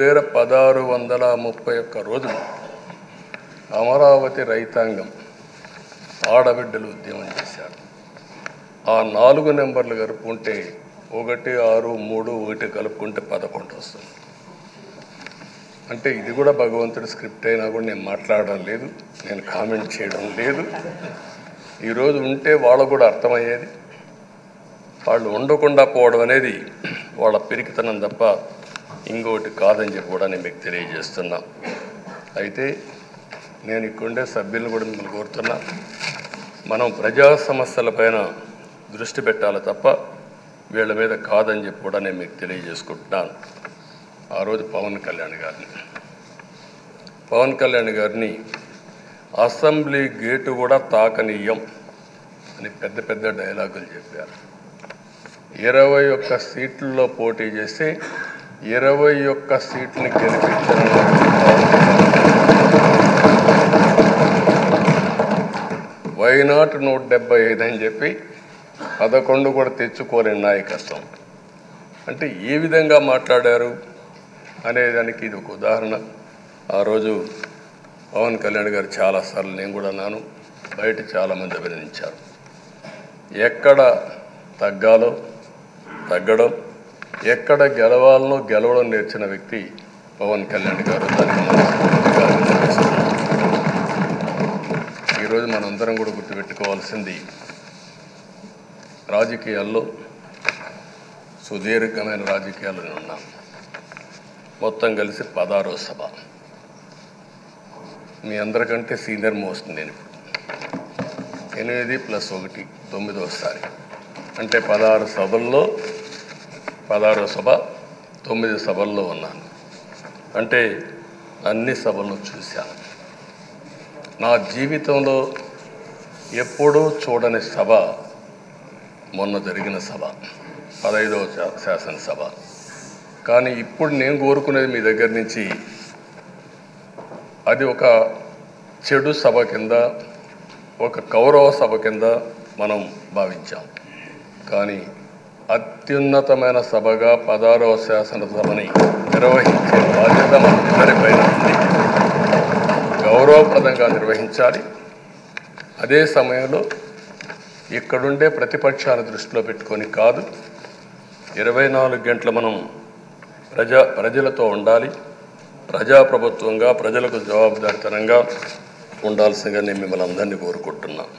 1631 రోజులు అమరావతి రైతాంగం ఆడబిడ్డలు ఉద్యమం చేశారు. ఆ 4 నెంబర్లు కలుపుకుంటే 1 6 3 1 కలుపుకుంటే 11 వస్తుంది. అంటే ఇది కూడా భగవంతుడి స్క్రిప్ట్ అయినా కూడా నేను మాట్లాడడం లేదు, నేను కామెంట్ చేయడం లేదు. ఈరోజు ఉంటే వాళ్ళకు కూడా అర్థమయ్యేది. వాళ్ళు ఉండకుండా పోవడం అనేది వాళ్ళ పిరికితనం తప్ప ఇంకోటి కాదని చెప్పి కూడా నేను మీకు తెలియజేస్తున్నా. అయితే నేను ఇక్కడుండే సభ్యులను కూడా మిమ్మల్ని కోరుతున్నా, మనం ప్రజా సమస్యలపైన దృష్టి పెట్టాలి తప్ప వీళ్ళ మీద కాదని చెప్పి కూడా నేను మీకు తెలియజేసుకుంటున్నాను. ఆ రోజు పవన్ కళ్యాణ్ గారిని అసెంబ్లీ గేటు కూడా తాకనీయం అని పెద్ద పెద్ద డైలాగులు చెప్పారు. 21 సీట్లలో పోటీ చేసి 21 సీట్లని గెలిపించిన వైనాట్ 175 అని చెప్పి 11 కూడా తెచ్చుకోలేని నాయకత్వం. అంటే ఏ విధంగా మాట్లాడారు అనేదానికి ఇది ఒక ఉదాహరణ. ఆ రోజు పవన్ కళ్యాణ్ గారు చాలాసార్లు, నేను కూడా అన్నాను, బయట చాలామంది అభినందించారు. ఎక్కడ తగ్గాలో తగ్గడం, ఎక్కడ గెలవాలనో గెలవడం నేర్చిన వ్యక్తి పవన్ కళ్యాణ్ గారు. ఈరోజు మనందరం కూడా గుర్తుపెట్టుకోవాల్సింది, రాజకీయాల్లో సుదీర్ఘమైన రాజకీయాల్లో ఉన్నాం. మొత్తం కలిసి 16వ సభ. మీ అందరికంటే సీనియర్ మోస్ట్ నేను. 8 + 1 9వసారి, అంటే 16 సభల్లో 16వ సభ 9 సభల్లో ఉన్నాను. అంటే అన్ని సభలను చూశాను. నా జీవితంలో ఎప్పుడూ చూడని సభ మొన్న జరిగిన సభ, 15వ శాసనసభ. కానీ ఇప్పుడు నేను కోరుకునేది మీ దగ్గర నుంచి, అది ఒక చెడు సభ కింద, ఒక కౌరవ సభ కింద మనం భావించాం. కానీ అత్యున్నతమైన సభగా 16వ శాసనసభని నిర్వహించే బాధ్యత మనందరిపైన ఉంది. గౌరవప్రదంగా నిర్వహించాలి. అదే సమయంలో ఇక్కడుండే ప్రతిపక్షాల దృష్టిలో పెట్టుకొని కాదు, 24 గంటలు మనం ప్రజలతో ఉండాలి. ప్రజాప్రభుత్వంగా ప్రజలకు జవాబుదారితనంగా ఉండాల్సిందిగా నేను మిమ్మల్ని అందరినీ కోరుకుంటున్నాను.